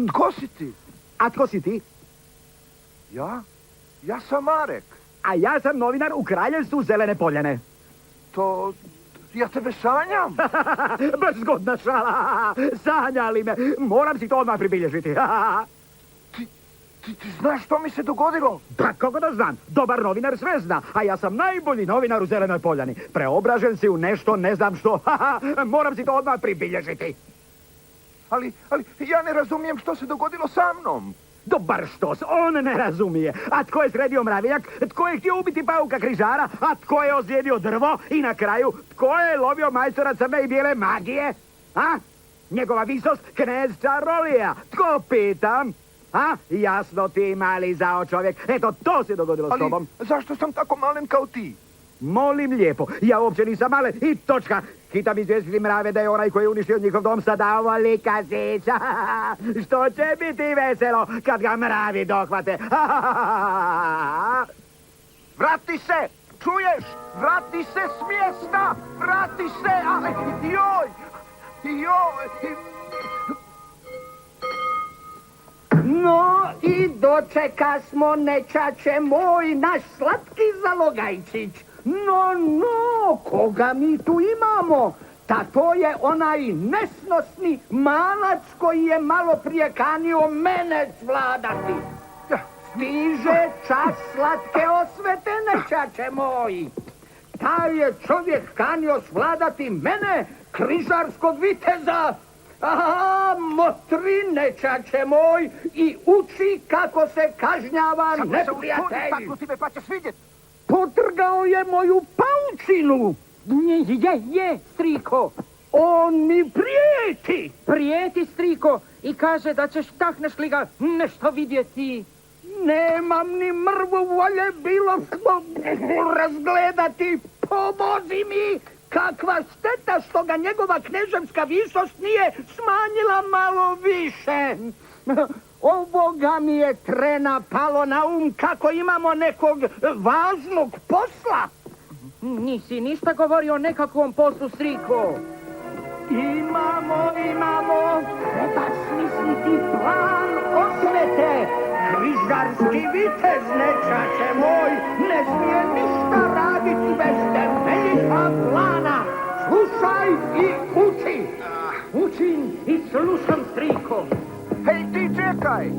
Tko si ti? A tko si ti? Ja? Ja sam Marek. A ja sam novinar u Kraljevstvu Zelene Poljane. To... Ja tebe sanjam. Baš zgodna šala. Sanjali me. Moram si to odmah pribilježiti. Ti znaš što mi se dogodilo? Pa kako da znam? Dobar novinar sve zna. A ja sam najbolji novinar u Zelenoj Poljani. Preobražen si u nešto, ne znam što. Moram si to odmah pribilježiti. Ali ja ne razumijem što se dogodilo sa mnom. Dobar štos, on ne razumije. A tko je sredio mravinjak? Tko je htio ubiti pauka križara? A tko je ozlijedio drvo? I na kraju, tko je lovio majstora crne i bijele magije? A? Njegova visost, knez Čarolija. Tko pitam? A? Jasno ti, mali zao čovjek. Eto, to se dogodilo s tobom. Zašto sam tako malen kao ti? Molim lijepo, ja uopće nisam malen i točka. Hitam izvijestiti mrave da je onaj koji je uništio njihov dom sada ovolika zića. Što će biti veselo kad ga mravi dohvate. Vrati se! Čuješ? Vrati se s mjesta! Vrati se! Ali, joj! No i dočeka smo, nečače moj, naš slatki zalogajčić. No, koga mi tu imamo? Ta to je onaj nesnosni malac koji je malo prije kanio mene svladati. Stiže čas slatke osvete, nečače moj. Taj je čovjek kanio svladati mene, križarskog viteza. Motri, nečače moj, i uči kako se kažnjava neprijatelj. Tako ti me pa ćeš vidjeti. Potrgao je moju paučinu. Je, striko. On mi prijeti. Prijeti, striko, i kaže da ćeš takneš li ga nešto vidjeti. Nemam ni mrvu volje bilo što razgledati. Pomozi mi. Kakva šteta što ga njegova kneževska visost nije smanjila malo više. Ovoga mi je trena palo na um kako imamo nekog važnog posla. Nisi ništa govorio o nekakvom poslu, striko. Imamo. Treba smisliti plan osvete. Križarski vitez, nečače moj, ne smije ništa raditi bez temeljita plana. Slušaj i uči. Učim i slušam, striko. Hej, ti čekaj!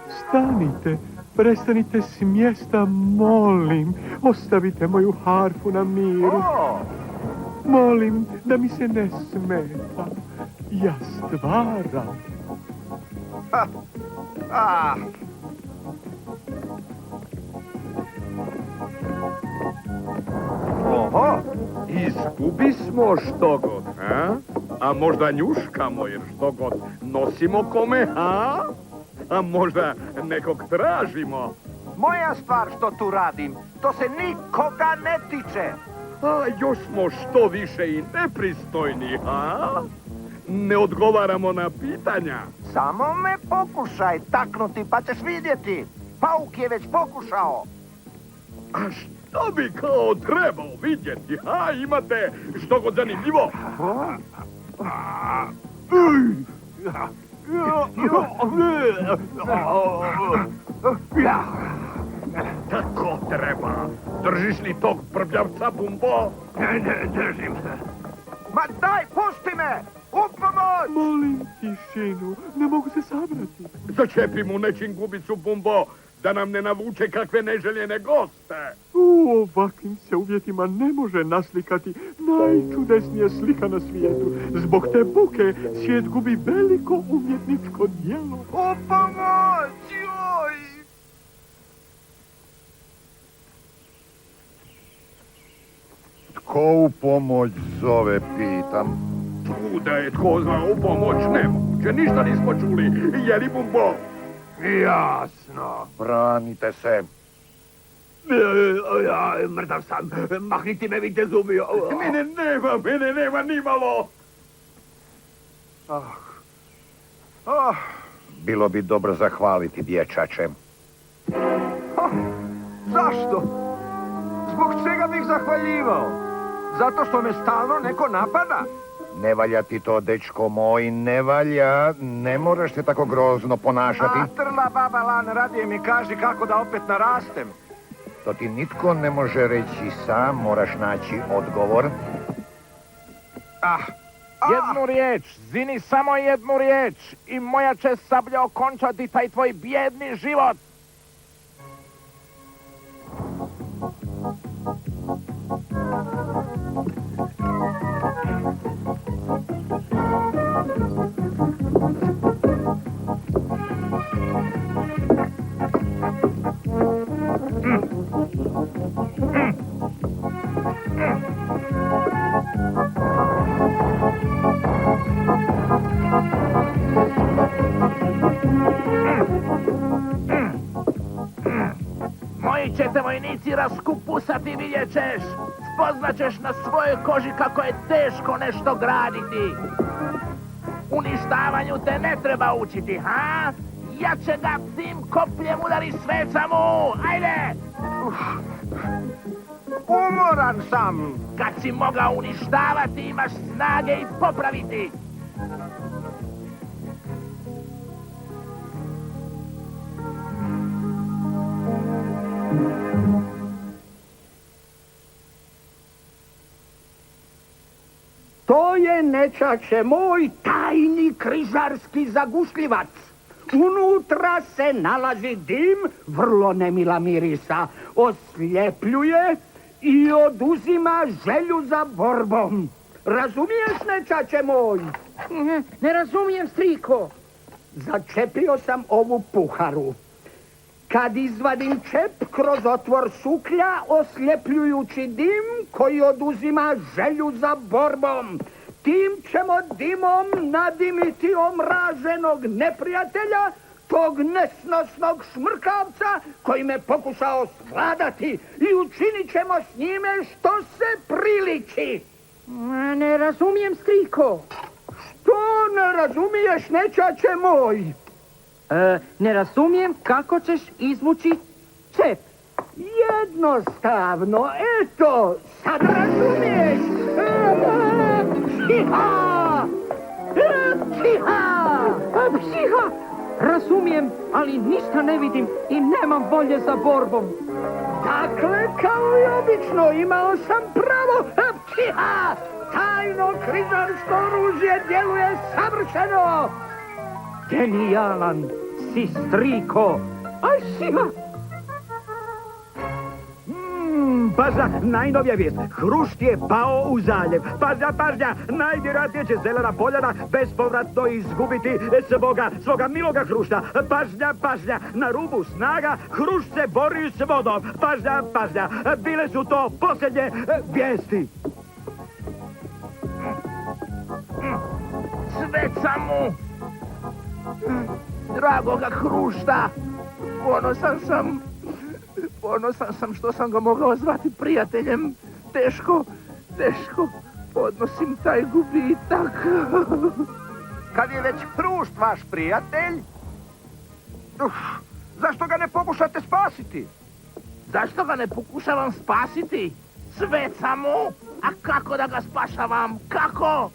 Stanite, prestanite s mjesta, molim. Ostavite moju harfu na miru. Molim da mi se ne smeta. Ja stvaram. Oho, izgubismo što god, a? A možda njuškamo jer što god nosimo kome, a? A možda nekog tražimo. Moja stvar što tu radim, to se nikoga ne tiče. A još smo što više i nepristojni, a? Ne odgovaramo na pitanja. Samo me pokušaj taknuti pa ćeš vidjeti. Pauk je već pokušao. A što bi kao trebao vidjeti, a? Imate što god zanimljivo? Tako treba. Držiš li tog prljavca, Bumbo? Ne držim. Ma daj, pusti me! U pomoć! Molim tišinu, ne mogu se sabrati. Začepi mu nečim gubicu, Bumbo, da nam ne navuče kakve neželjene goste. U ovakvim se uvjetima ne može naslikati najčudesnija slika na svijetu. Zbog te buke svijet gubi veliko umjetničko djelo. U pomoć! Joj! Tko u pomoć zove, pitam? Da je tko zna u pomoć, nemoguće, ništa nismo čuli, je li, Bumbo? Jasno. Branite se. Mrtav sam. Mahnite me, vidite zubi. Mene nema nimalo. Bilo bi dobro zahvaliti dječače. Zašto? Zbog čega bih zahvaljivao? Zato što me stalno neko napada? Ne valja ti to, dečko moj, ne valja. Ne moraš se tako grozno ponašati. A trla baba lan, radije mi kaži kako da opet narastem. To ti nitko ne može reći sam, moraš naći odgovor. Jednu riječ, zini samo jednu riječ i moja će sablja okončati taj tvoj bijedni život. Moji će te vojnici raskupusati, vidjet ćeš. Spoznaćeš na svojoj koži kako je teško nešto graditi. Uništavanju te ne treba učiti, ha? Jače ga tim kopljem udari sveca mu! Ajde! Umoran sam! Kad si mogao uništavati, imaš snage i popraviti. To je, nečače moj, tajni križarski zagušljivac. Unutra se nalazi dim, vrlo nemila mirisa, osljepljuje i oduzima želju za borbom. Razumiješ, nečače moj? Ne razumijem, striko. Začepio sam ovu puharu. Kad izvadim čep kroz otvor suklja, osljepljujući dim koji oduzima želju za borbom. Tim ćemo dimom nadimiti omraženog neprijatelja, tog nesnosnog šmrkavca koji me pokušao svladati i učinit ćemo s njime što se priliči. Ne razumijem, striko. Što ne razumiješ, nečače moj? Ne razumijem kako ćeš izvući čep. Jednostavno, eto, sad razumiješ. Psiha! Psiha! Psiha! Razumijem, ali ništa ne vidim i nemam volje za borbom. Dakle, kao i obično, imao sam pravo. Psiha! Tajno križarsko oružje djeluje savršeno. Genijalan si, striko. Aj, psiha! Pažnja, najnovija vijest. Hrušt je pao u zaljev. Pažnja, najvjerojatnije će zelena poljana bespovratno izgubiti svoga miloga hrušta. Pažnja, na rubu snaga hrušt se bori s vodom. Pažnja, bile su to posljednje vijesti. Sveca mu! Dragoga hrušta! Ponosan sam što sam ga mogao zvati prijateljem. Teško podnosim taj gubitak. Kad je već hrušt vaš prijatelj, zašto ga ne pokušate spasiti? Zašto ga ne pokušavam spasiti? Sveca mu! A kako da ga spašavam? Kako?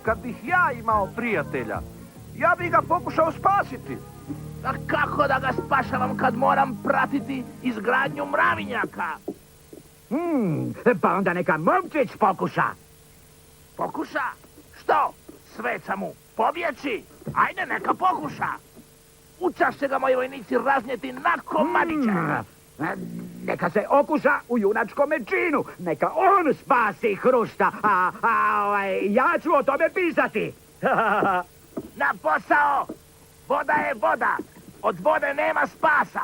Kad bih ja imao prijatelja, ja bih ga pokušao spasiti. A kako da ga spašavam kad moram pratiti izgradnju mravinjaka? Pa onda neka momčić pokuša. Pokuša? Što? Sveca mu pobjeći? Ajde, neka pokuša. Učas će ga moji vojnici raznijeti na komadiće. Neka se okuša u junačkome činu. Neka on spasi hrušta. Ja ću o tome pisati. Na posao! Voda je voda. Od vode nema spasa.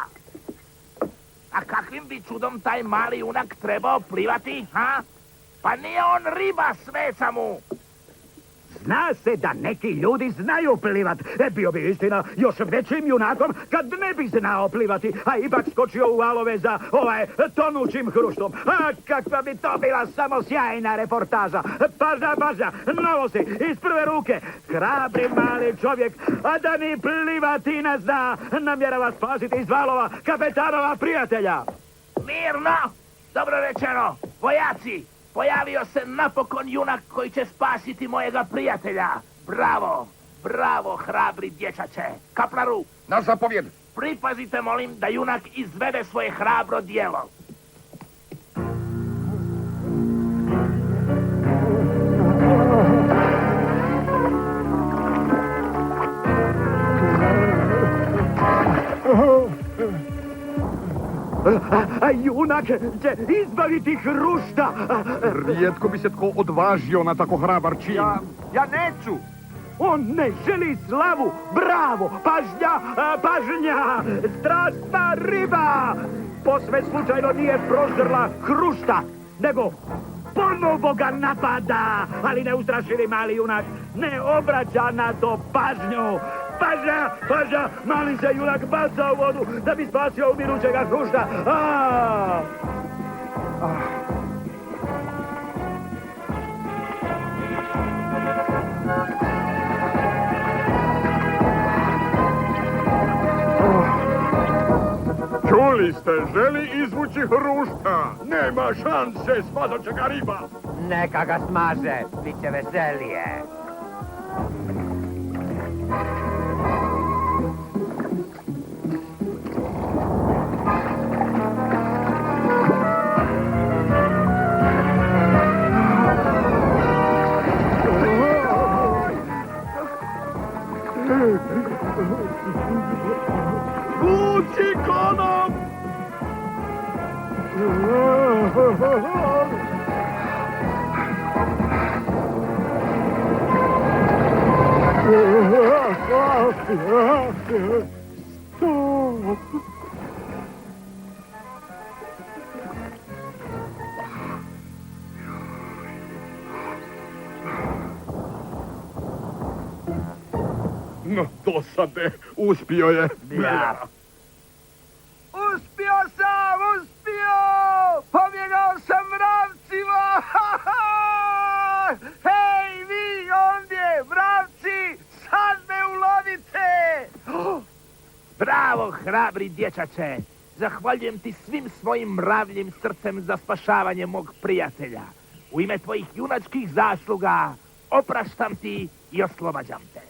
A kakvim bi čudom taj mali junak trebao plivati, ha? Pa nije on riba, sveca mu. Zna se da neki ljudi znaju plivat. Bio bi istina još većim junakom kad ne bi znao plivati, a ipak skočio u valove za tonućim hruštom. A kakva bi to bila samo sjajna reportaža. Pažnja, novosti iz prve ruke. Hrabri mali čovjek, a da ni plivati ne zna, namjerava spasiti iz valova kapetanova prijatelja. Mirno! Dobro rečeno, vojaci! Pojavio se napokon junak koji će spasiti mojega prijatelja. Bravo, hrabri dječače. Kaplaru, Na zapovjed! pripazite molim da junak izvede svoje hrabro djelo. A junak će izbaviti hrušta. Rijetko bi se tko odvažio na tako hrabar čin. Ja neću. On ne želi slavu. Bravo, pažnja, strasna riba. Posve slučajno nije proždrla hrušta, nego ponovo ga napada. Ali neustrašili mali junak ne obraća na to pažnju. Pažnja, mali se junak baca u vodu da bi spasio umirućega hrušta. Čuli ste, želi izvući hrušta. Nema šanse, smazat će ga riba. Neka ga smaže, bit će veselije. Vuci konom! No, dosade, uspio je. Ja. Uspio! Pobjegao sam mravcima! Hej, vi ondje, mravci! Sad me ulovite! Bravo, hrabri dječače! Zahvaljujem ti svim svojim mravljim srcem za spašavanje mog prijatelja. U ime tvojih junačkih zasluga opraštam ti i oslobađam te.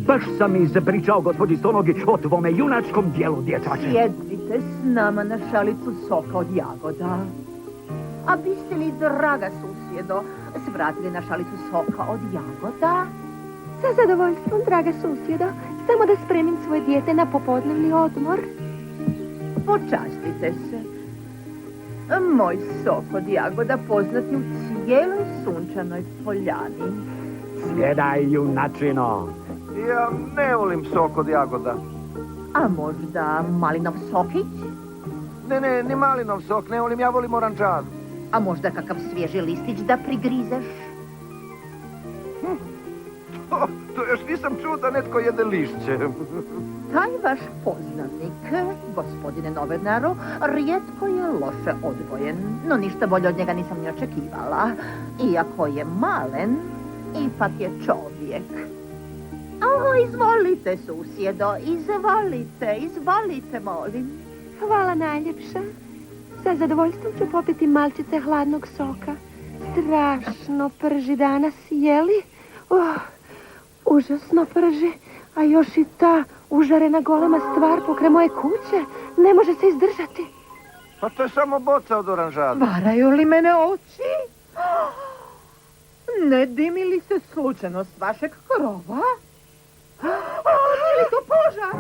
Baš sam ispričao gospođi Stonogi o tvome junačkom dijelu, dječače. Sjedite s nama na šalicu soka od jagoda. A biste li, draga susjedo, svratili na šalicu soka od jagoda? Sa zadovoljstvom, draga susjedo, samo da spremim svoje dijete na popodnevni odmor. Počastite se. Moj sok od jagoda poznat je u cijeloj sunčanoj poljani. Sjedaj, junačino. Ja ne volim sok od jagoda. A možda malinov sokić? Ne, ni malinov sok ne volim, ja volim oranžadu. A možda kakav svježi listić da prigrizeš? To još nisam čuo da netko jede lišće. Taj vaš poznanik, gospodine novinaru, rijetko je loše odgojen, no ništa bolje od njega nisam ni očekivala. Iako je malen, ipak je čovjek. Izvolite, susjedo, izvolite, molim. Hvala najljepša. Sa zadovoljstvom ću popiti malčice hladnog soka. Strašno prži danas, jeli? Užasno prži. A još i ta užarena golema stvar pokraj moje kuće ne može se izdržati. Pa to je samo boca od oranžada. Varaju li mene oči? Ne dimi li se slučajno s vašeg krova? Nije li to požar?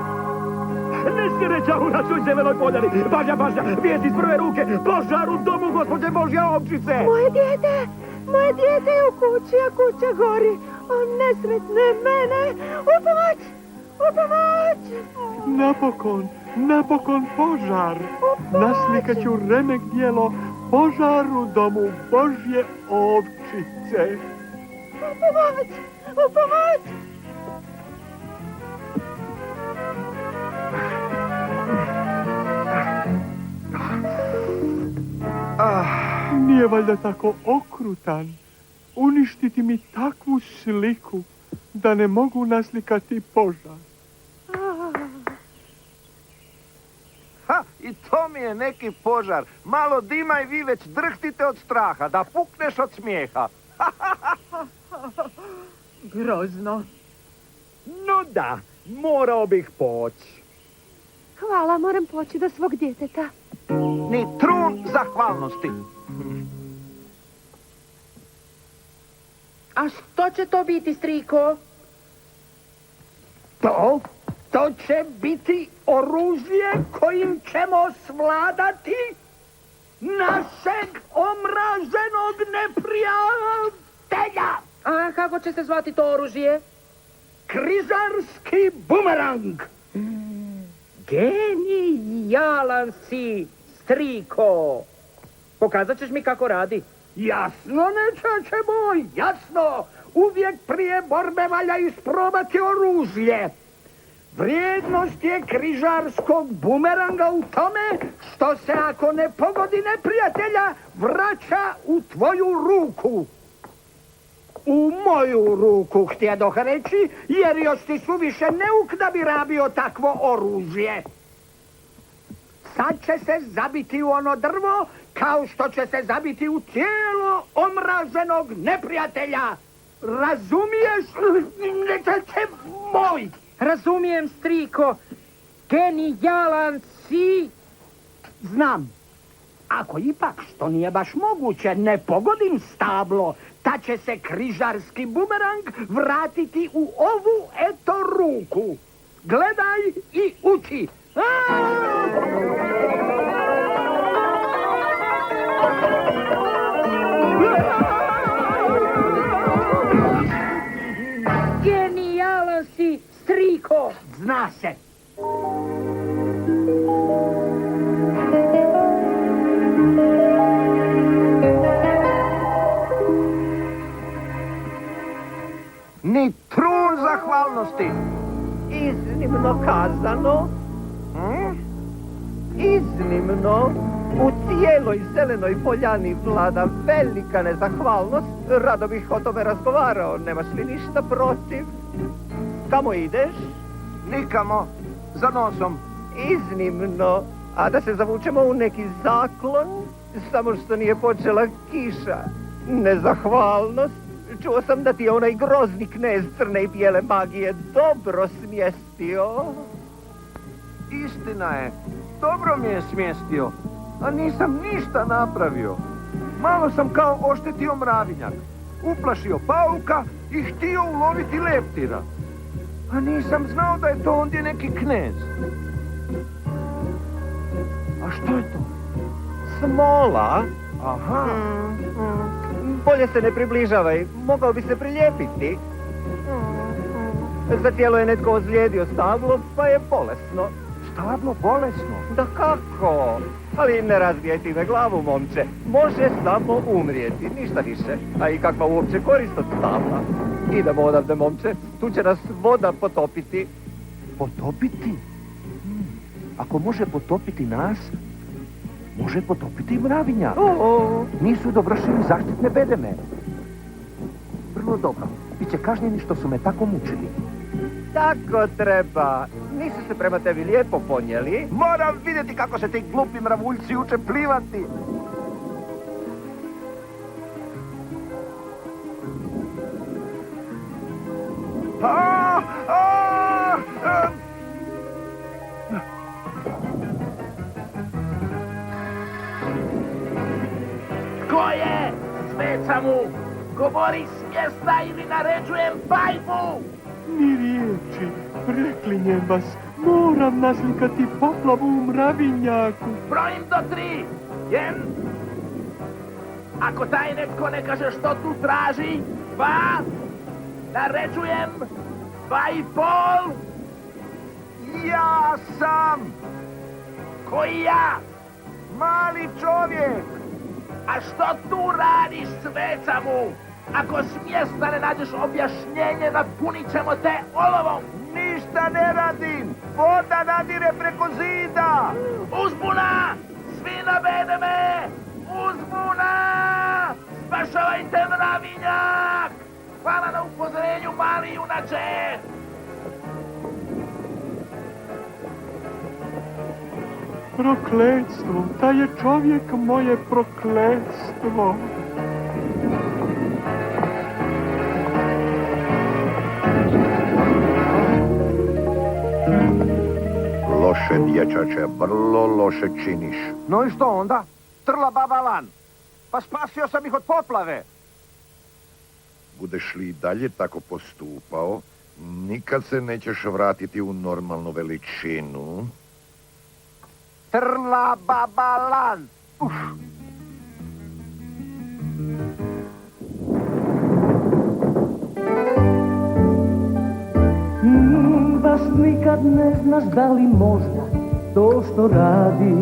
Nesreća u našoj zelenoj poljani. Bažja, vijest iz prve ruke. Požar u domu gospođe Božja ovčice. Moje dijete je u kući, a kuća gori. O, nesretne mene. U pomoć! Napokon požar. Naslikat ću remek dijelo Požar u domu Božje ovčice. U pomoć! Nije valjda tako okrutan uništiti mi takvu sliku da ne mogu naslikati požar. Ha, i to mi je neki požar. Malo dima i vi već drhtite od straha, da pukneš od smijeha. Grozno. No da, morao bih poći. Hvala, moram poći do svog djeteta. Ni trun zahvalnosti. A što će to biti, striko? To će biti oružje kojim ćemo svladati našeg omraženog neprijatelja. A kako će se zvati to oružje? Križarski bumerang. Genijalan si, striko. Pokazat ćeš mi kako radi. Jasno, nečače moj, jasno. Uvijek prije borbe valja isprobati oružje. Vrijednost je križarskog bumeranga u tome što se ako ne pogodi neprijatelja vraća u tvoju ruku. U moju ruku, htjedoh reći, jer još ti suviše neuk da bi rabio takvo oružje. Sad će se zabiti u ono drvo kao što će se zabiti u tijelo omraženog neprijatelja. Razumiješ, nečače moj? Razumijem, striko. Genijalan si. Znam. Ako ipak, što nije baš moguće, ne pogodim stablo, ta će se križarski bumerang vratiti u ovu eto ruku. Gledaj i uči. Genijalan si, striko. Zna se. Ni trun zahvalnosti. Iznimno kazano. Iznimno. U cijeloj zelenoj poljani vlada velika nezahvalnost. Rado bih o tome razgovarao. Nemaš li ništa protiv? Kamo ideš? Nikamo. Za nosom. Iznimno. A da se zavučemo u neki zaklon? Samo što nije počela kiša. Nezahvalnost. Čuo sam da ti je onaj grozni knez crne i bijele magije dobro smjestio. Istina je. Dobro mi je smjestio. A nisam ništa napravio. Malo sam kao oštetio mravinjak. Uplašio pauka i htio uloviti leptira. A nisam znao da je to ondje neki knez. A što je to? Smola? Aha. Bolje se ne približavaj. Mogao bi se prilijepiti. Za tijelo je netko ozlijedio stablo, pa je bolesno. Stablo bolesno? Da kako? Ali ne razbijaj time glavu, momče. Može samo umrijeti, ništa više. A i kakva uopće korist od stabla. Idemo odavde, momče. Tu će nas voda potopiti. Potopiti? Ako može potopiti nas, može potopiti i mravinja. Nisu dovršili zaštitne bedeme. Vrlo dobro. Biće kažnjeni što su me tako mučili. Tako treba. Nisu se prema tebi lijepo ponijeli. Moram vidjeti kako se ti glupi mravuljci uče plivati. Ko je? Smeca mu! Govori s mjesta ili naređujem fajfu! Ni riječi, preklinjem vas, Moram naslikati poplavu u mravinjaku. Brojim do 3. 1. Ako taj netko ne kaže što tu traži, 2. Naređujem, 2,5. Ja sam Koji ja? mali čovjek. A što tu radiš, sveca mu? Ako s mjesta ne nađeš objašnjenje, napunit ćemo te olovom. Ništa ne radim. Voda nadire preko zida. Uzbuna! Svi na bedeme! Uzbuna! Spašavajte mravinjak! Hvala na upozorenju, mali junače! Prokletstvo, taj je čovjek moje prokletstvo. Loše, dječače, vrlo loše činiš. No i što onda? Trla baba lan. Pa spasio sam ih od poplave. Budeš li i dalje tako postupao, nikad se nećeš vratiti u normalnu veličinu. Trla baba lan. Uf. Baš nikad ne znaš da li možda to što radi